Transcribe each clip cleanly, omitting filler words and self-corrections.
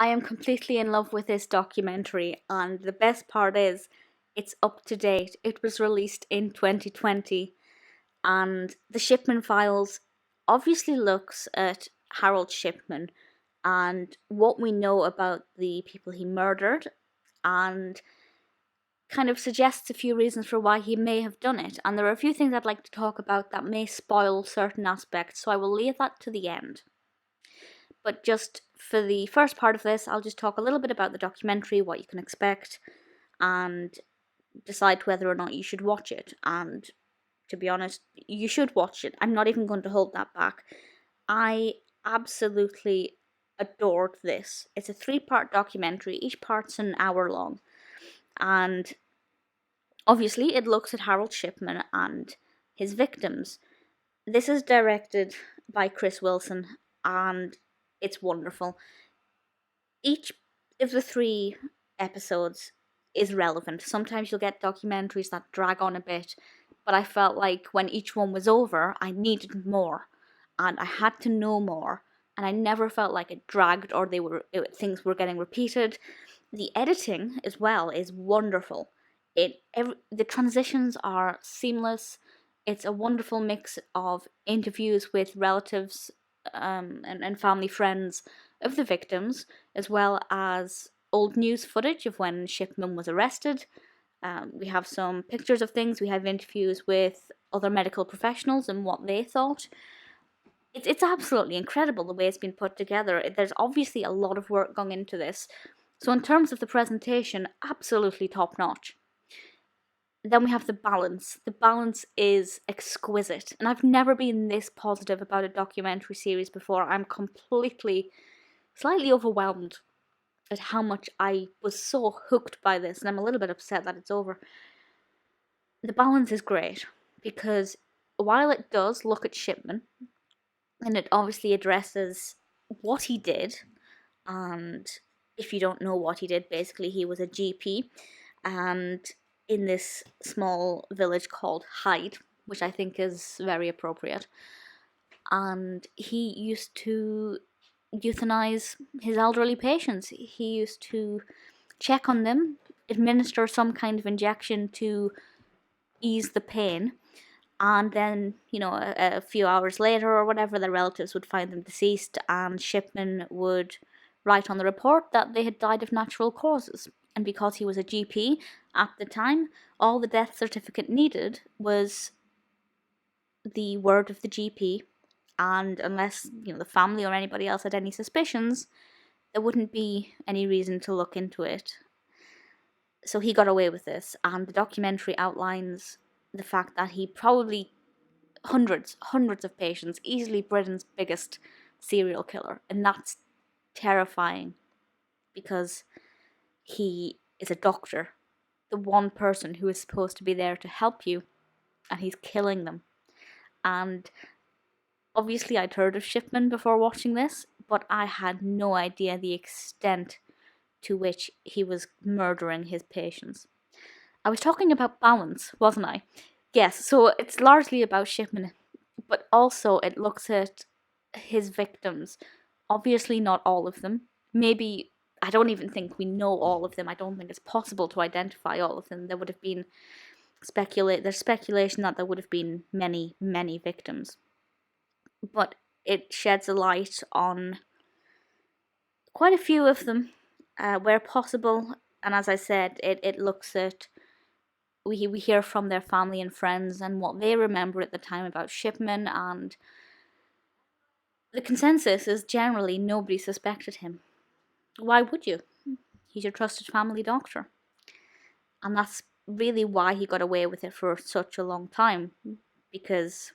I am completely in love with this documentary, and the best part is it's up to date. It was released in 2020, and the Shipman Files obviously looks at Harold Shipman and what we know about the people he murdered, and kind of suggests a few reasons for why he may have done it. And there are a few things I'd like to talk about that may spoil certain aspects, so I will leave that to the end. But just for the first part of this, I'll just talk a little bit about the documentary, what you can expect, and decide whether or not you should watch it. And to be honest, you should watch it. I'm not even going to hold that back. I absolutely adored this. It's a 3-part documentary, each part's an hour long. And obviously, it looks at Harold Shipman and his victims. This is directed by Chris Wilson, and it's wonderful. Each of the 3 episodes is relevant. Sometimes you'll get documentaries that drag on a bit, but I felt like when each one was over, I needed more, and I had to know more, and I never felt like it dragged or things were getting repeated. The editing as well is wonderful. The transitions are seamless. It's a wonderful mix of interviews with relatives and family friends of the victims, as well as old news footage of when Shipman was arrested. We have some pictures of things. We have interviews with other medical professionals and what they thought. It's absolutely incredible the way it's been put together. There's obviously a lot of work going into this. So in terms of the presentation, absolutely top notch. Then we have the balance. The balance is exquisite. And I've never been this positive about a documentary series before. I'm slightly overwhelmed at how much I was so hooked by this, and I'm a little bit upset that it's over. The balance is great, because while it does look at Shipman, and it obviously addresses what he did, and if you don't know what he did, basically he was a GP, and in this small village called Hyde, which I think is very appropriate, and he used to euthanize his elderly patients. He used to check on them, administer some kind of injection to ease the pain, and then, a few hours later or whatever, the relatives would find them deceased, and Shipman would write on the report that they had died of natural causes. And because he was a GP at the time, all the death certificate needed was the word of the GP, and unless, the family or anybody else had any suspicions, there wouldn't be any reason to look into it. So he got away with this, and the documentary outlines the fact that he probably hundreds of patients, easily Britain's biggest serial killer, and that's terrifying because he is a doctor, the one person who is supposed to be there to help you, and he's killing them. And obviously I'd heard of Shipman before watching this, but I had no idea the extent to which he was murdering his patients. I was talking about balance, wasn't I? Yes, so it's largely about Shipman, but also it looks at his victims. Obviously not all of them. Maybe, I don't even think we know all of them. I don't think it's possible to identify all of them. There would have been there's speculation that there would have been many, many victims. But it sheds a light on quite a few of them, where possible. And as I said, it looks at, we hear from their family and friends and what they remember at the time about Shipman, and the consensus is generally nobody suspected him. Why would you? He's your trusted family doctor. And that's really why he got away with it for such a long time, because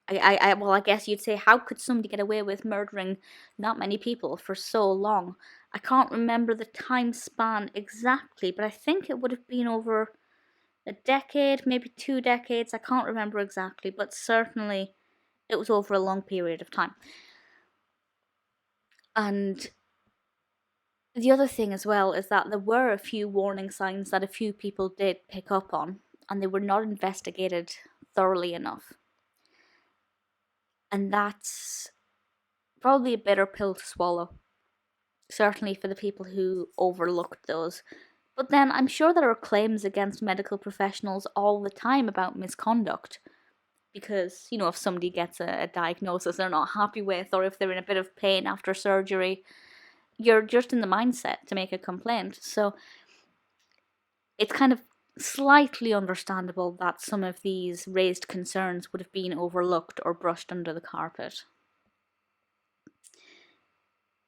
I guess you'd say, how could somebody get away with murdering not many people for so long? I can't remember the time span exactly, but I think it would have been over a decade, maybe 2 decades. I can't remember exactly, but certainly it was over a long period of time. And the other thing as well is that there were a few warning signs that a few people did pick up on, and they were not investigated thoroughly enough. And that's probably a bitter pill to swallow. certainly for the people who overlooked those. But then I'm sure there are claims against medical professionals all the time about misconduct. Because, if somebody gets a diagnosis they're not happy with, or if they're in a bit of pain after surgery, you're just in the mindset to make a complaint. So it's kind of slightly understandable that some of these raised concerns would have been overlooked or brushed under the carpet.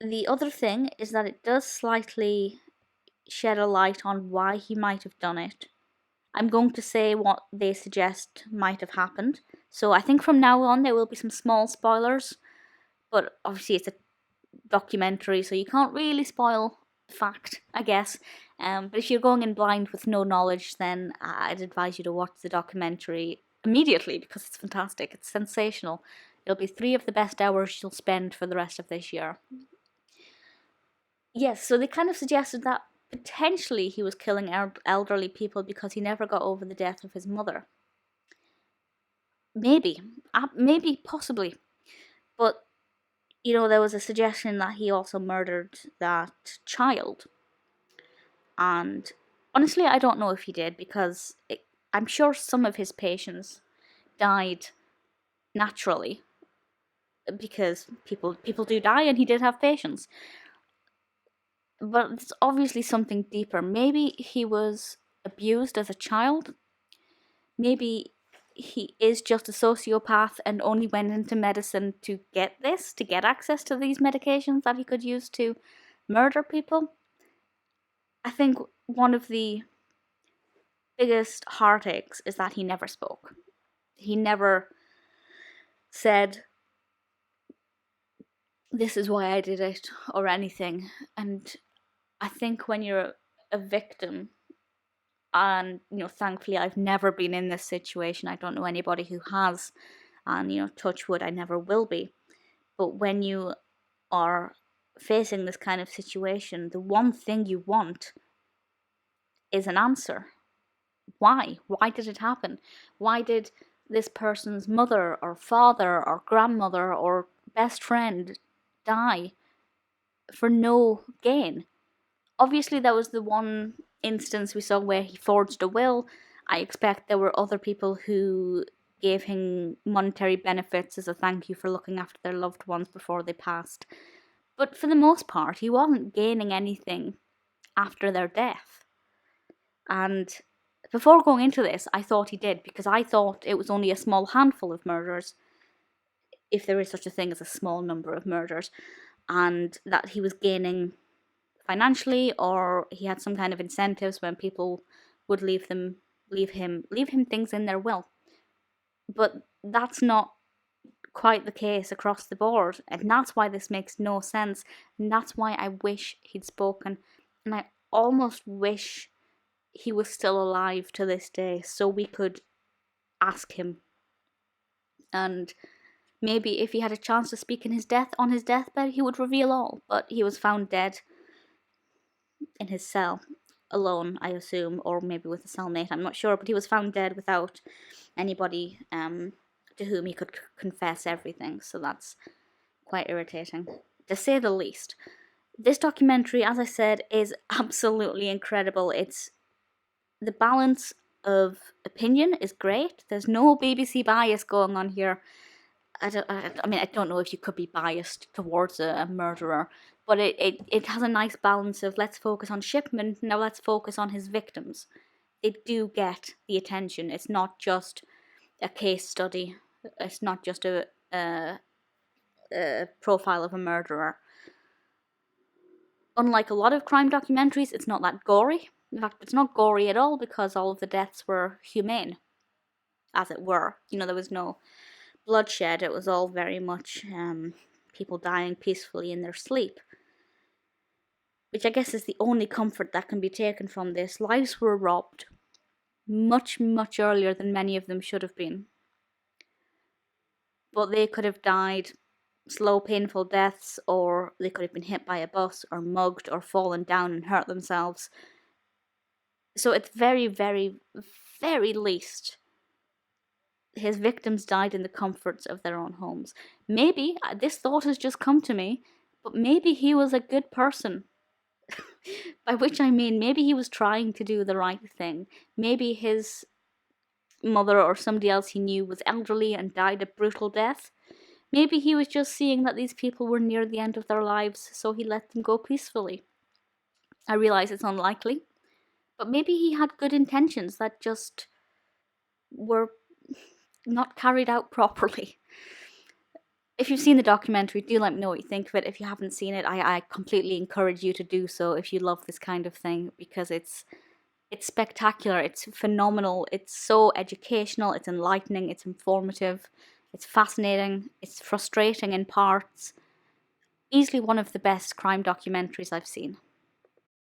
The other thing is that it does slightly shed a light on why he might have done it. I'm going to say what they suggest might have happened. So I think from now on there will be some small spoilers, but obviously it's a documentary, so you can't really spoil fact, I guess. But if you're going in blind with no knowledge, then I'd advise you to watch the documentary immediately because it's fantastic. It's sensational. It'll be 3 of the best hours you'll spend for the rest of this year. Yes, so they kind of suggested that potentially he was killing elderly people because he never got over the death of his mother. Maybe, possibly. But, there was a suggestion that he also murdered that child. And honestly, I don't know if he did, because I'm sure some of his patients died naturally, because people do die, and he did have patients. But it's obviously something deeper. Maybe he was abused as a child. Maybe he is just a sociopath and only went into medicine to get access to these medications that he could use to murder people. I think one of the biggest heartaches is that he never spoke. He never said, "This is why I did it," or anything. And I think when you're a victim, and thankfully I've never been in this situation, I don't know anybody who has, and touch wood, I never will be. But when you are facing this kind of situation, the one thing you want is an answer. Why did it happen? Why did this person's mother or father or grandmother or best friend die for no gain? Obviously, that was the one instance we saw where he forged a will. I expect there were other people who gave him monetary benefits as a thank you for looking after their loved ones before they passed. But for the most part, he wasn't gaining anything after their death. And before going into this, I thought he did, because I thought it was only a small handful of murders, if there is such a thing as a small number of murders, and that he was gaining financially, or he had some kind of incentives when people would leave him things in their will. But that's not quite the case across the board, and that's why this makes no sense, and that's why I wish he'd spoken, and I almost wish he was still alive to this day so we could ask him. And maybe if he had a chance to speak on his deathbed, he would reveal all. But he was found dead in his cell, alone, I assume, or maybe with a cellmate, I'm not sure, but he was found dead without anybody to whom he could confess everything, so that's quite irritating, to say the least. This documentary, as I said, is absolutely incredible. It's the balance of opinion is great. There's no BBC bias going on here. I don't know if you could be biased towards a murderer, but it has a nice balance of, let's focus on Shipman, now let's focus on his victims. They do get the attention. It's not just a case study. It's not just a profile of a murderer. Unlike a lot of crime documentaries, it's not that gory. In fact, it's not gory at all, because all of the deaths were humane, as it were. There was no bloodshed. It was all very much people dying peacefully in their sleep. Which I guess is the only comfort that can be taken from this. Lives were robbed much, much earlier than many of them should have been. But they could have died slow, painful deaths, or they could have been hit by a bus, or mugged, or fallen down and hurt themselves. So it's very, very, very least, his victims died in the comforts of their own homes. Maybe, this thought has just come to me, But maybe he was a good person. By which I mean, maybe he was trying to do the right thing. Maybe his mother or somebody else he knew was elderly and died a brutal death. Maybe he was just seeing that these people were near the end of their lives, so he let them go peacefully. I realize it's unlikely, but maybe he had good intentions that just were not carried out properly. If you've seen the documentary, do let me know what you think of it. If you haven't seen it, I completely encourage you to do so if you love this kind of thing, because it's spectacular, it's phenomenal, it's so educational, it's enlightening, it's informative, it's fascinating, it's frustrating in parts. Easily one of the best crime documentaries I've seen.